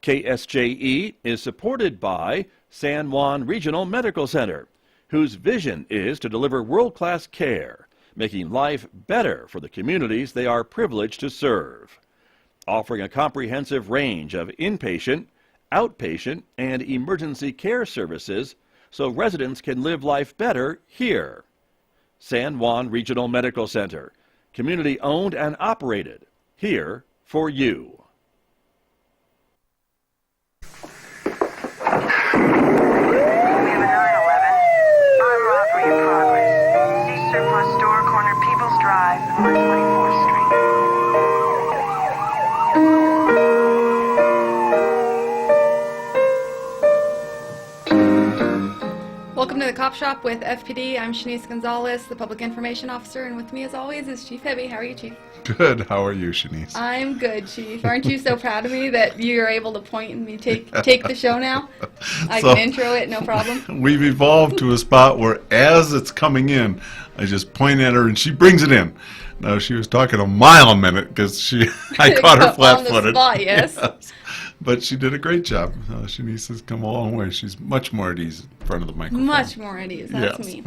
KSJE is supported by San Juan Regional Medical Center, whose vision is to deliver world-class care, making life better for the communities they are privileged to serve. Offering a comprehensive range of inpatient, outpatient, and emergency care services so residents can live life better here. San Juan Regional Medical Center, community owned and operated, here for you. Welcome to the Cop Shop with FPD. I'm Shanice Gonzales, the Public Information Officer, and with me as always is Chief Hebbe. How are you, Chief? Good. How are you, Shanice? I'm good, Chief. Aren't you so proud of me that you're able to point and me take the show now? I can intro it, no problem. We've evolved to a spot where as it's coming in, I just point at her and she brings it in. Now, she was talking a mile a minute because I caught her flat-footed. On the spot, yes. Yes. But she did a great job. Shanice has come a long way. She's much more at ease in front of the microphone. Much more at ease. That's yes. me.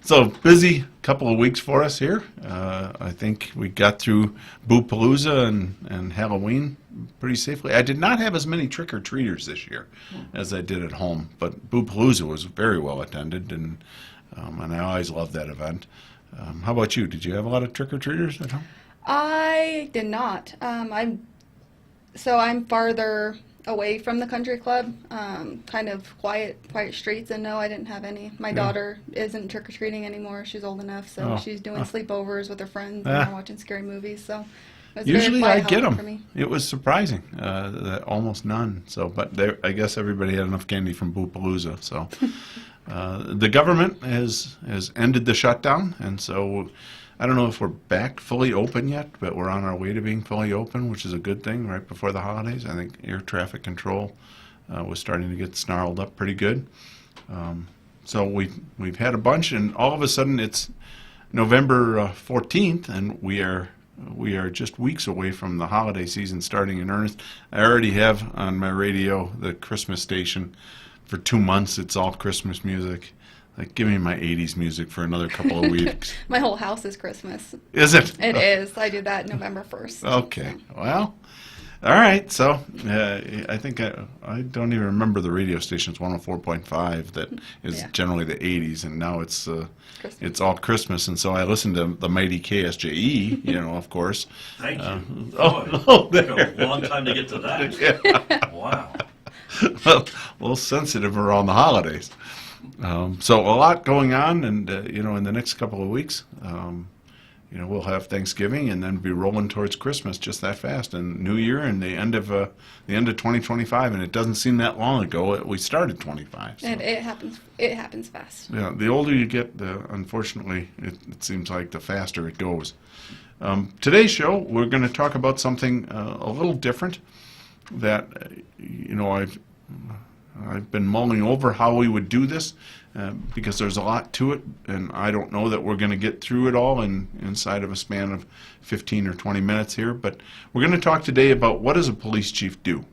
So, busy couple of weeks for us here. I think we got through Boo-Palooza and Halloween pretty safely. I did not have as many trick-or-treaters this year as I did at home, but Boo-Palooza was very well attended, and I always love that event. How about you? Did you have a lot of trick-or-treaters at home? I did not. I'm farther away from the country club, kind of quiet streets, and no, I didn't have any. My daughter isn't trick-or-treating anymore. She's old enough, so she's doing sleepovers with her friends and watching scary movies, so it was usually very I get for them. me. It was surprising, that almost none. So, but I guess everybody had enough candy from Boo-Palooza, so. The government has ended the shutdown, and so I don't know if we're back fully open yet, but we're on our way to being fully open, which is a good thing right before the holidays. I think air traffic control was starting to get snarled up pretty good. So we've had a bunch, and all of a sudden it's November 14th, and we are just weeks away from the holiday season starting in earnest. I already have on my radio the Christmas station. For 2 months, it's all Christmas music. Like, give me my 80s music for another couple of weeks. My whole house is Christmas. Is it? It is. I do that November 1st. Okay. Well, all right. So I think I don't even remember the radio station's 104.5 that is generally the 80s, and now it's all Christmas. And so I listen to the mighty KSJE, of course. Thank you. There. Took a long time to get to that. Yeah. Wow. Well, a little sensitive around the holidays. So a lot going on, and in the next couple of weeks, we'll have Thanksgiving and then be rolling towards Christmas just that fast, and New Year and the end of 2025, and it doesn't seem that long ago we started 25. So. And it happens fast. Yeah, the older you get, unfortunately, it seems like the faster it goes. Today's show, we're going to talk about something a little different that I've been mulling over how we would do this because there's a lot to it, and I don't know that we're going to get through it all inside of a span of 15 or 20 minutes here, but we're going to talk today about what does a police chief do.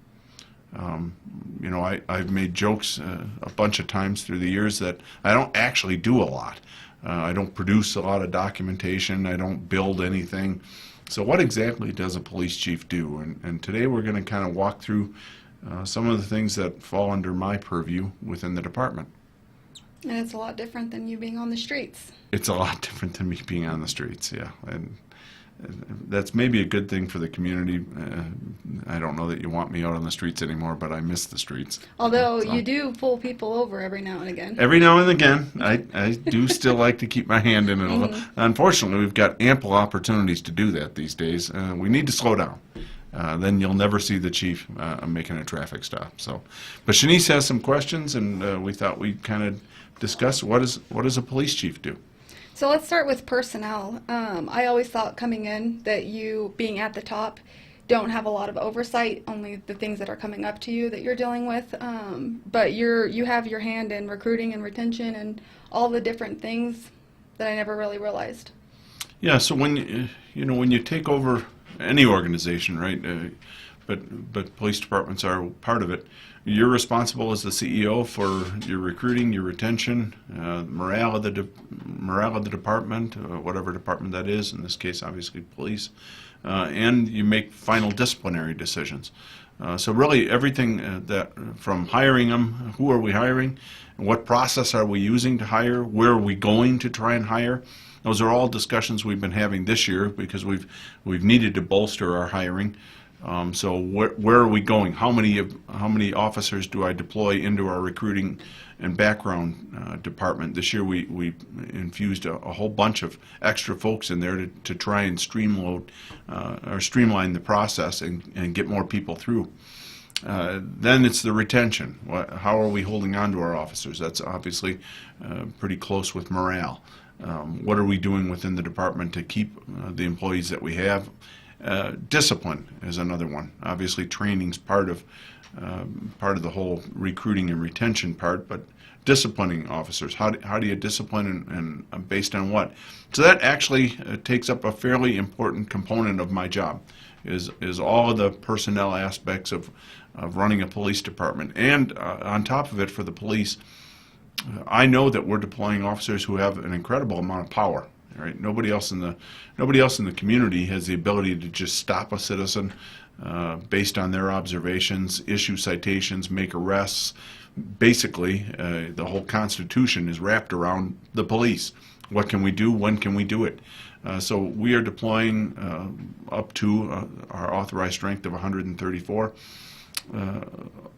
I've made jokes a bunch of times through the years that I don't actually do a lot. I don't produce a lot of documentation. I don't build anything. So what exactly does a police chief do? And today we're going to kind of walk through some of the things that fall under my purview within the department. And it's a lot different than you being on the streets. It's a lot different than me being on the streets, yeah. And that's maybe a good thing for the community. I don't know that you want me out on the streets anymore, but I miss the streets. Although you do pull people over every now and again. Every now and again. I do still like to keep my hand in it a little. Unfortunately, we've got ample opportunities to do that these days. We need to slow down. Then you'll never see the chief making a traffic stop. So, but Shanice has some questions, and we thought we'd kind of discuss what does a police chief do? So let's start with personnel. I always thought coming in that you, being at the top, don't have a lot of oversight, only the things that are coming up to you that you're dealing with. But you have your hand in recruiting and retention and all the different things that I never really realized. Yeah, so when you take over any organization, right, but police departments are part of it. You're responsible as the CEO for your recruiting, your retention, morale of the department, whatever department that is. In this case, obviously police, and you make final disciplinary decisions. So really, everything that from hiring them, who are we hiring, what process are we using to hire, where are we going to try and hire. Those are all discussions we've been having this year because we've needed to bolster our hiring. So where are we going? How many officers do I deploy into our recruiting and background department? This year we infused a whole bunch of extra folks in there to try and streamline the process and get more people through. Then it's the retention. How are we holding on to our officers? That's obviously pretty close with morale. What are we doing within the department to keep the employees that we have? Discipline is another one. Obviously, training's part of the whole recruiting and retention part, but disciplining officers. How do you discipline and based on what? So that actually takes up a fairly important component of my job. Is all of the personnel aspects of running a police department, and on top of it, for the police, I know that we're deploying officers who have an incredible amount of power. Right? Nobody else in the community has the ability to just stop a citizen based on their observations, issue citations, make arrests. Basically, the whole Constitution is wrapped around the police. What can we do? When can we do it? So we are deploying up to our authorized strength of 134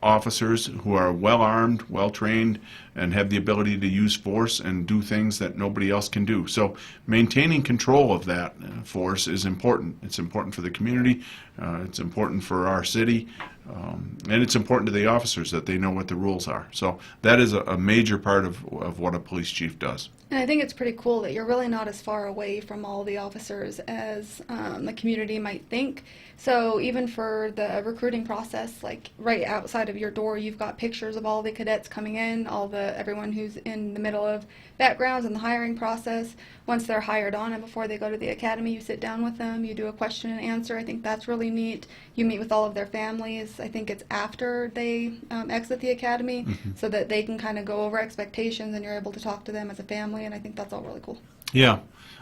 officers who are well armed, well trained, and have the ability to use force and do things that nobody else can do. So maintaining control of that force is important. It's important for the community, it's important for our city, and it's important to the officers that they know what the rules are. So that is a major part of what a police chief does. And I think it's pretty cool that you're really not as far away from all the officers as the community might think. So even for the recruiting process, like right outside of your door, you've got pictures of all the cadets coming in, everyone who's in the middle of backgrounds and the hiring process. Once they're hired on and before they go to the academy, you sit down with them, you do a question and answer. I think that's really neat. You meet with all of their families. I think it's after they exit the academy, so that they can kind of go over expectations and you're able to talk to them as a family, and I think that's all really cool. Yeah.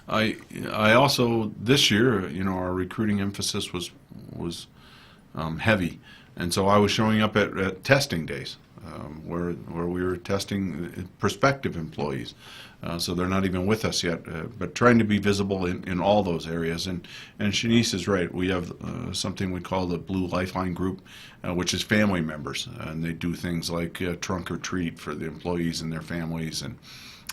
I also, this year, our recruiting emphasis was heavy, and so I was showing up at testing days where we were testing prospective employees. So they're not even with us yet, but trying to be visible in all those areas. And Shanice is right. We have something we call the Blue Lifeline Group, which is family members, and they do things like trunk or treat for the employees and their families,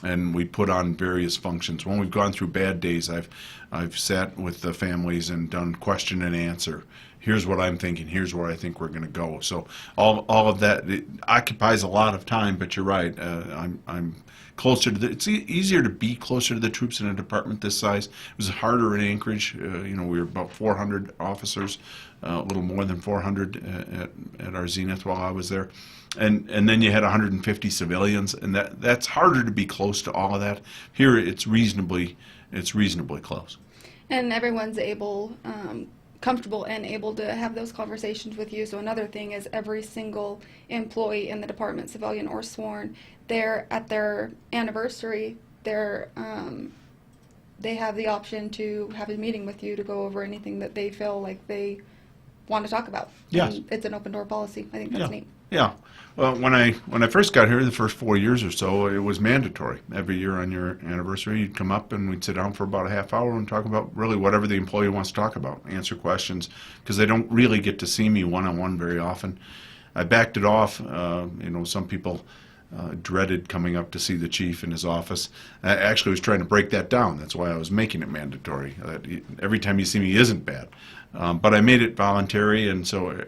and we put on various functions. When we've gone through bad days, I've sat with the families and done question and answer. Here's what I'm thinking. Here's where I think we're going to go. So all of that, it occupies a lot of time. But you're right. I'm closer to it's easier to be closer to the troops in a department this size. It was harder in Anchorage. We were about 400 officers, a little more than 400 at our zenith while I was there. And then you had 150 civilians, and that's harder to be close to all of that. Here, it's reasonably close. And everyone's comfortable and able to have those conversations with you. So another thing is every single employee in the department, civilian or sworn, they're at their anniversary, they have the option to have a meeting with you to go over anything that they feel like they want to talk about. Yes. And it's an open door policy. I think that's neat. Yeah. Well, when I first got here, the first 4 years or so, it was mandatory. Every year on your anniversary, you'd come up and we'd sit down for about a half hour and talk about really whatever the employee wants to talk about, answer questions, because they don't really get to see me one-on-one very often. I backed it off. Some people dreaded coming up to see the chief in his office. I actually was trying to break that down. That's why I was making it mandatory. Every time you see me isn't bad. But I made it voluntary, and so,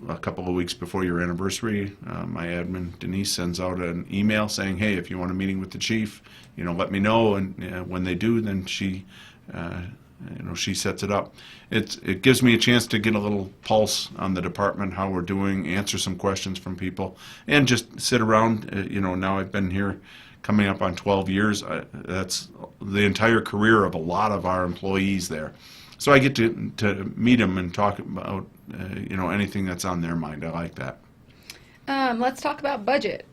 a couple of weeks before your anniversary, my admin, Denise, sends out an email saying, hey, if you want a meeting with the chief, let me know, and when they do, then she sets it up. It gives me a chance to get a little pulse on the department, how we're doing, answer some questions from people, and just sit around. Now I've been here coming up on 12 years. That's the entire career of a lot of our employees there. So I get to meet them and talk about anything that's on their mind. I like that. Let's talk about budget.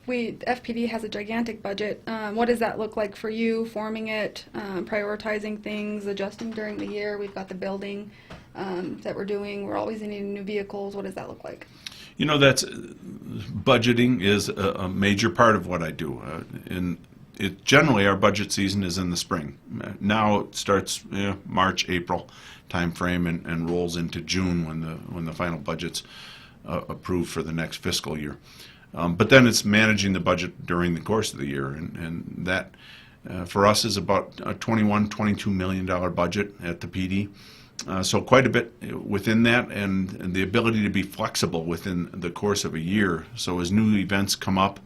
FPD has a gigantic budget. What does that look like for you, forming it, prioritizing things, adjusting during the year? We've got the building that we're doing. We're always needing new vehicles. What does that look like? That's budgeting is a major part of what I do. Generally, our budget season is in the spring. Now it starts March, April time frame and rolls into June when the final budget's approved for the next fiscal year. But then it's managing the budget during the course of the year, and that for us is about a $21-22 million budget at the PD. So quite a bit within that, and the ability to be flexible within the course of a year. So as new events come up,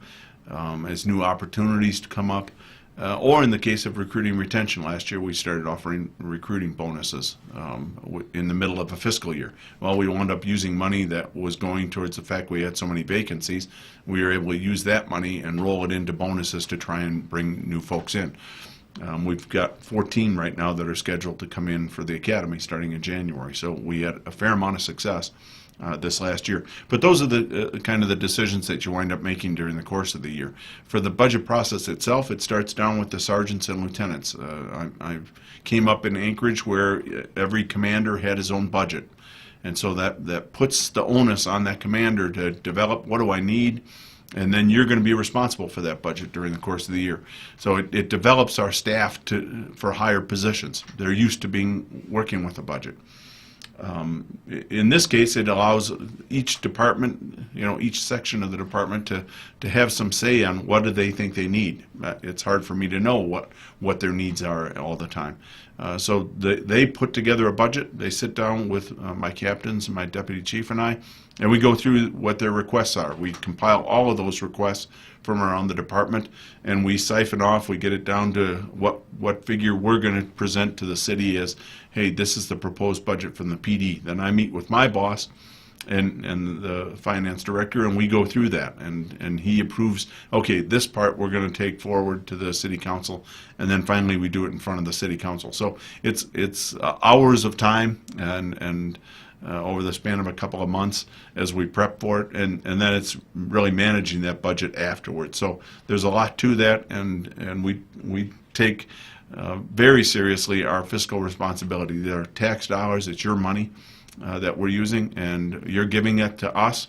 as new opportunities come up, or in the case of recruiting and retention, last year we started offering recruiting bonuses in the middle of a fiscal year. Well, we wound up using money that was going towards the fact we had so many vacancies. We were able to use that money and roll it into bonuses to try and bring new folks in. We've got 14 right now that are scheduled to come in for the academy starting in January. So we had a fair amount of success this last year. But those are the kind of the decisions that you wind up making during the course of the year. For the budget process itself, it starts down with the sergeants and lieutenants. I came up in Anchorage where every commander had his own budget. And so that puts the onus on that commander to develop what do I need, and then you're going to be responsible for that budget during the course of the year. So it develops our staff for higher positions. They're used to working with a budget. In this case, it allows each department, each section of the department to have some say on what do they think they need. It's hard for me to know what their needs are all the time. So they put together a budget. They sit down with my captains and my deputy chief and I, and we go through what their requests are. We compile all of those requests from around the department, and we siphon off. We get it down to what figure we're going to present to the city as, hey, this is the proposed budget from the PD. Then I meet with my boss and the finance director, and we go through that, and he approves, okay, this part we're going to take forward to the city council, and then finally we do it in front of the city council. So it's hours of time and over the span of a couple of months as we prep for it, and then it's really managing that budget afterwards. So there's a lot to that, and we take very seriously our fiscal responsibility. There are tax dollars, it's your money that we're using, and you're giving it to us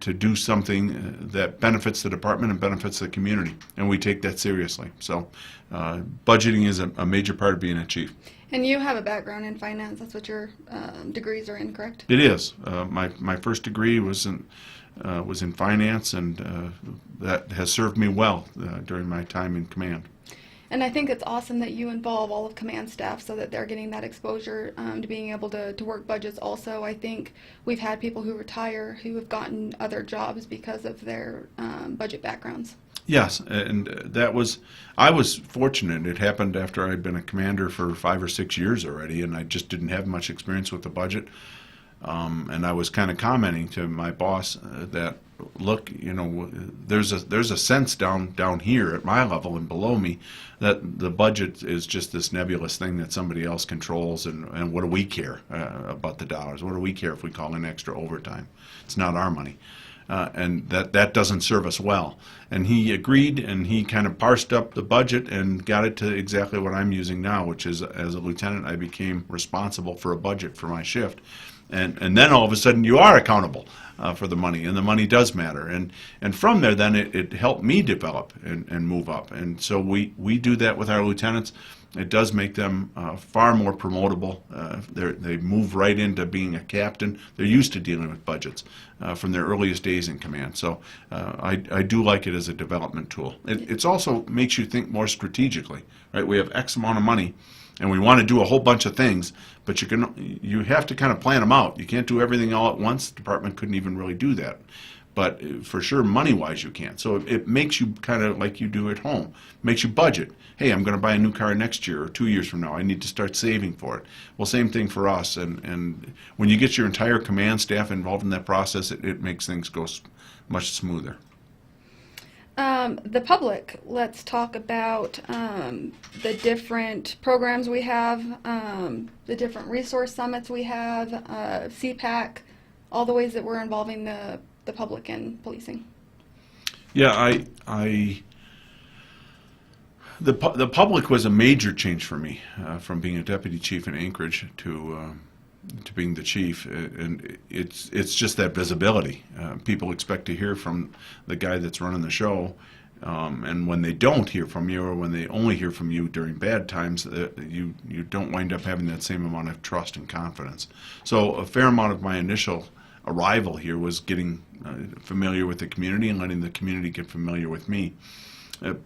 to do something that benefits the department and benefits the community, and we take that seriously. So budgeting is a major part of being a chief. And you have a background in finance. That's what your degrees are in, correct? It is. My first degree was in finance, and that has served me well during my time in command. And I think it's awesome that you involve all of command staff so that they're getting that exposure to being able to work budgets also. I think we've had people who retire who have gotten other jobs because of their budget backgrounds. Yes, and I was fortunate. It happened after I'd been a commander for 5 or 6 years already, and I just didn't have much experience with the budget. And I was kind of commenting to my boss that, look, there's a sense down here at my level and below me that the budget is just this nebulous thing that somebody else controls, and what do we care about the dollars? What do we care if we call in extra overtime? It's not our money. And that doesn't serve us well. And he agreed, and he kind of parsed up the budget and got it to exactly what I'm using now, which is, as a lieutenant, I became responsible for a budget for my shift. And then all of a sudden you are accountable for the money, and the money does matter. And from there then it helped me develop and move up. And so we do that with our lieutenants. It does make them far more promotable. They move right into being a captain. They're used to dealing with budgets from their earliest days in command. So I do like it as a development tool. It also makes you think more strategically. Right? We have X amount of money, and we want to do a whole bunch of things, but you have to kind of plan them out. You can't do everything all at once. The department couldn't even really do that. But for sure, money-wise, you can't. So it makes you kind of like you do at home. It makes you budget. Hey, I'm going to buy a new car next year or 2 years from now. I need to start saving for it. Well, same thing for us. And when you get your entire command staff involved in that process, it makes things go much smoother. The public, let's talk about the different programs we have, the different resource summits we have, CPAC, all the ways that we're involving the public in policing. Yeah, the public was a major change for me from being a deputy chief in Anchorage to being the chief, and it's just that visibility. People expect to hear from the guy that's running the show, and when they don't hear from you, or when they only hear from you during bad times, you don't wind up having that same amount of trust and confidence. So a fair amount of my initial arrival here was getting familiar with the community and letting the community get familiar with me.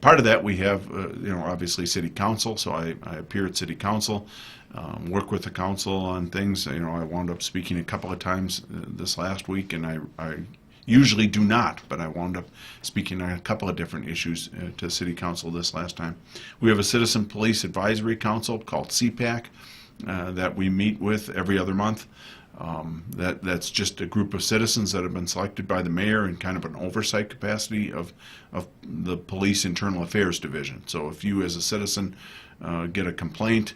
Part of that we have, obviously city council, so I appear at city council, work with the council on things. I wound up speaking a couple of times this last week, and I usually do not, but I wound up speaking on a couple of different issues to city council this last time. We have a citizen police advisory council called CPAC that we meet with every other month. That's just a group of citizens that have been selected by the mayor in kind of an oversight capacity of the police internal affairs division. So if you as a citizen get a complaint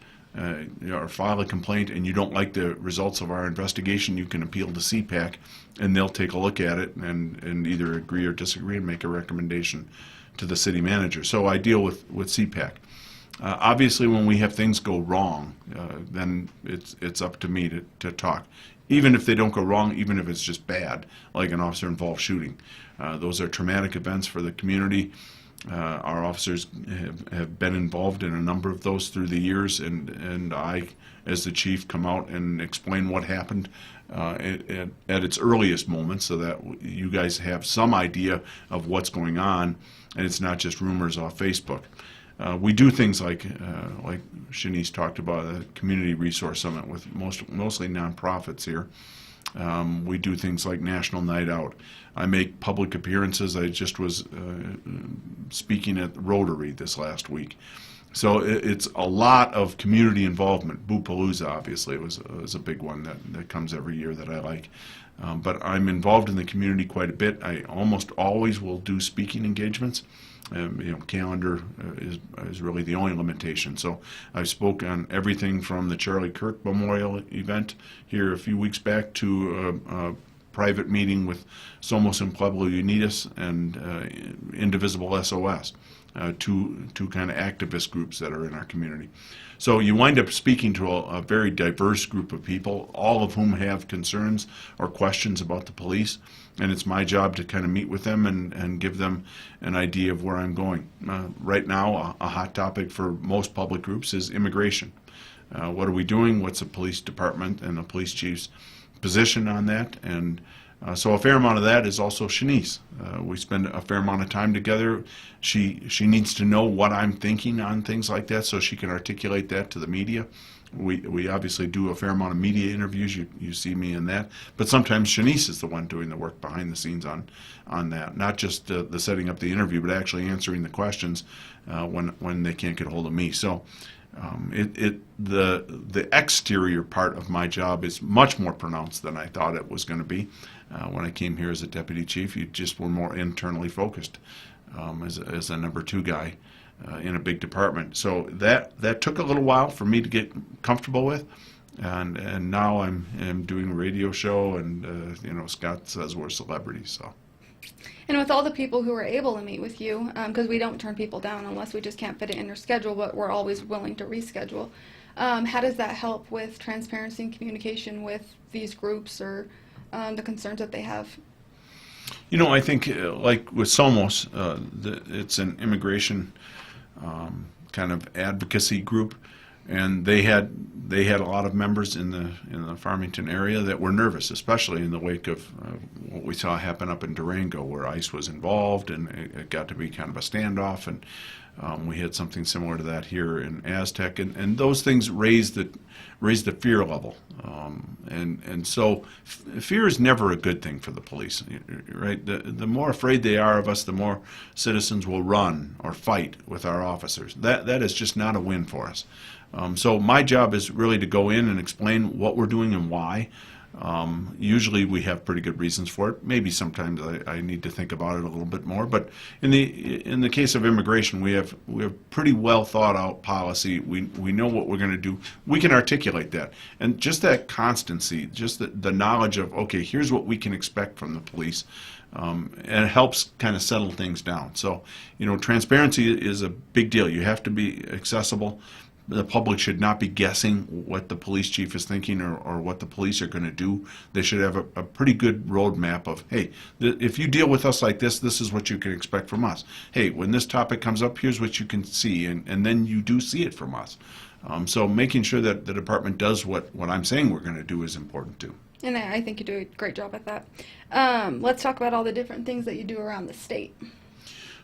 or file a complaint and you don't like the results of our investigation, you can appeal to CPAC and they'll take a look at it and either agree or disagree and make a recommendation to the city manager. So I deal with CPAC. Obviously, when we have things go wrong, then it's up to me to talk. Even if they don't go wrong, even if it's just bad, like an officer-involved shooting. Those are traumatic events for the community. Our officers have been involved in a number of those through the years, and I, as the chief, come out and explain what happened at its earliest moments so that you guys have some idea of what's going on, and it's not just rumors off Facebook. We do things like Shanice talked about, a community resource summit with mostly nonprofits here. We do things like National Night Out. I make public appearances. I just was speaking at Rotary this last week. So it's a lot of community involvement. Boo-Palooza, obviously, was a big one that comes every year that I like. But I'm involved in the community quite a bit. I almost always will do speaking engagements. Calendar is really the only limitation. So I spoke on everything from the Charlie Kirk Memorial event here a few weeks back to a private meeting with Somos and Pueblo Unidos and Indivisible SOS, two kind of activist groups that are in our community. So you wind up speaking to a very diverse group of people, all of whom have concerns or questions about the police, and it's my job to kind of meet with them and give them an idea of where I'm going. Right now, a hot topic for most public groups is immigration. What are we doing? What's the police department and the police chief's position on that? And so a fair amount of that is also Shanice. We spend a fair amount of time together. She needs to know what I'm thinking on things like that so she can articulate that to the media. We obviously do a fair amount of media interviews. You see me in that. But sometimes Shanice is the one doing the work behind the scenes on that. Not just the setting up the interview, but actually answering the questions when they can't get a hold of me. So the exterior part of my job is much more pronounced than I thought it was going to be. When I came here as a deputy chief, you just were more internally focused as a number two guy in a big department. So that took a little while for me to get comfortable with, and now I'm doing a radio show, and Scott says we're celebrities. So. And with all the people who are able to meet with you, because we don't turn people down unless we just can't fit it in their schedule, but we're always willing to reschedule. How does that help with transparency and communication with these groups or the concerns that they have? I think like with Somos, it's an immigration kind of advocacy group, and they had a lot of members in the Farmington area that were nervous, especially in the wake of what we saw happen up in Durango, where ICE was involved, and it got to be kind of a standoff, and we had something similar to that here in Aztec, and those things raised the fear level, and so fear is never a good thing for the police, right? The more afraid they are of us, the more citizens will run or fight with our officers. That is just not a win for us. So my job is really to go in and explain what we're doing and why. Usually we have pretty good reasons for it. Maybe sometimes I need to think about it a little bit more. But in the case of immigration, we have pretty well thought out policy. We know what we're going to do. We can articulate that, and just that constancy, just the knowledge of, okay, here's what we can expect from the police. And it helps kind of settle things down. So, transparency is a big deal. You have to be accessible. The public should not be guessing what the police chief is thinking or what the police are going to do. They should have a pretty good roadmap of, hey, if you deal with us like this, this is what you can expect from us. Hey, when this topic comes up, here's what you can see, and then you do see it from us. So making sure that the department does what I'm saying we're going to do is important too. And I think you do a great job at that. Let's talk about all the different things that you do around the state.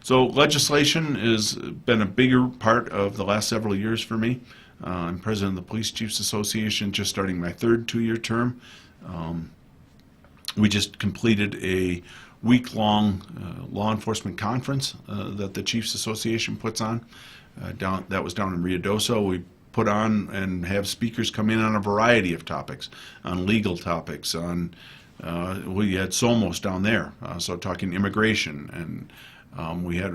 So legislation has been a bigger part of the last several years for me. I'm president of the Police Chiefs Association, just starting my third 2-year term. We just completed a week-long law enforcement conference that the Chiefs Association puts on. That was down in Ruidoso. We put on and have speakers come in on a variety of topics, on legal topics, on we had Somos down there, so talking immigration, and we had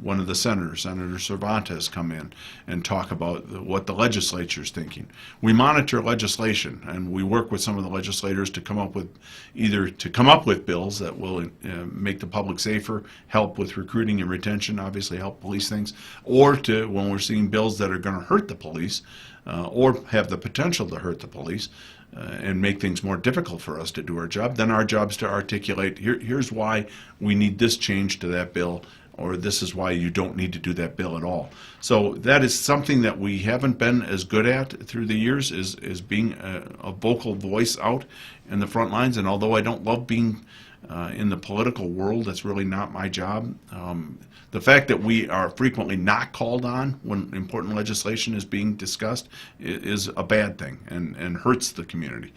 one of the senators, Senator Cervantes, come in and talk about what the legislature's thinking. We monitor legislation, and we work with some of the legislators to come up with bills that will make the public safer, help with recruiting and retention, obviously help police things, or when we're seeing bills that are going to hurt the police or have the potential to hurt the police, and make things more difficult for us to do our job, then our job is to articulate, here's why we need this change to that bill, or this is why you don't need to do that bill at all. So that is something that we haven't been as good at through the years, is being a vocal voice out in the front lines. And although I don't love being in the political world, that's really not my job. The fact that we are frequently not called on when important legislation is being discussed is a bad thing and hurts the community.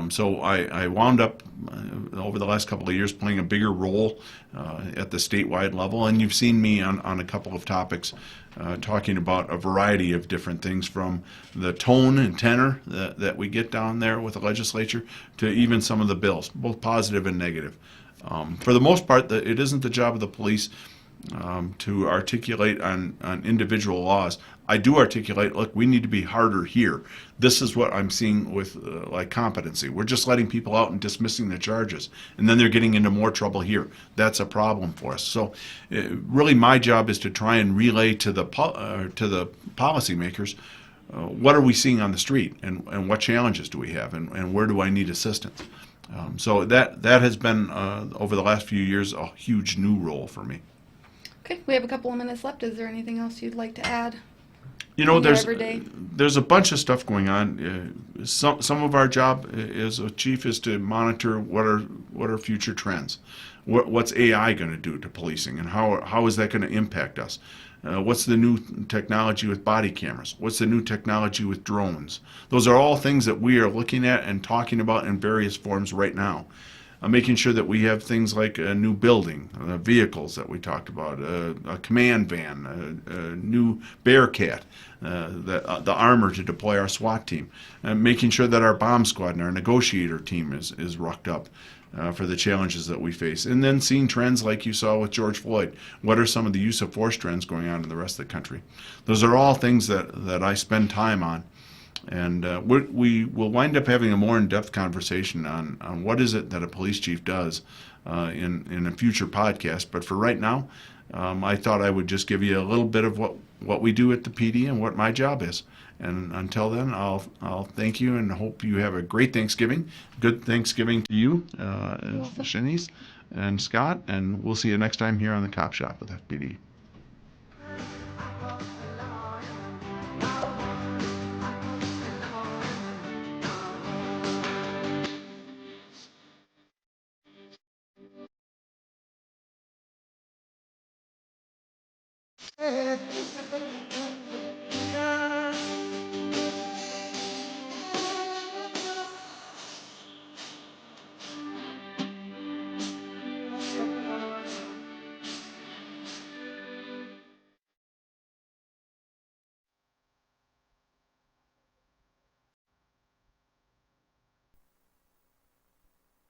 So I wound up over the last couple of years playing a bigger role at the statewide level, and you've seen me on a couple of topics talking about a variety of different things, from the tone and tenor that we get down there with the legislature to even some of the bills, both positive and negative. For the most part, it isn't the job of the police to articulate on individual laws. I do articulate, look, we need to be harder here. This is what I'm seeing with like competency. We're just letting people out and dismissing the charges, and then they're getting into more trouble here. That's a problem for us. So really my job is to try and relay to the policymakers what are we seeing on the street, and what challenges do we have, and where do I need assistance. So that has been, over the last few years, a huge new role for me. Okay, we have a couple of minutes left. Is there anything else you'd like to add? There's a bunch of stuff going on. Some of our job as a chief is to monitor what are future trends. What's AI going to do to policing, and how is that going to impact us? What's the new technology with body cameras? What's the new technology with drones? Those are all things that we are looking at and talking about in various forms right now. Making sure that we have things like a new building, vehicles that we talked about, a command van, a new Bearcat, the armor to deploy our SWAT team, making sure that our bomb squad and our negotiator team is rucked up for the challenges that we face. And then seeing trends like you saw with George Floyd. What are some of the use of force trends going on in the rest of the country? Those are all things that I spend time on. And we will wind up having a more in-depth conversation on what is it that a police chief does in a future podcast. But for right now, I thought I would just give you a little bit of what we do at the PD and what my job is. And until then, I'll thank you and hope you have a great Thanksgiving. Good Thanksgiving to you, Shanice and Scott. And we'll see you next time here on the Cop Shop with FPD.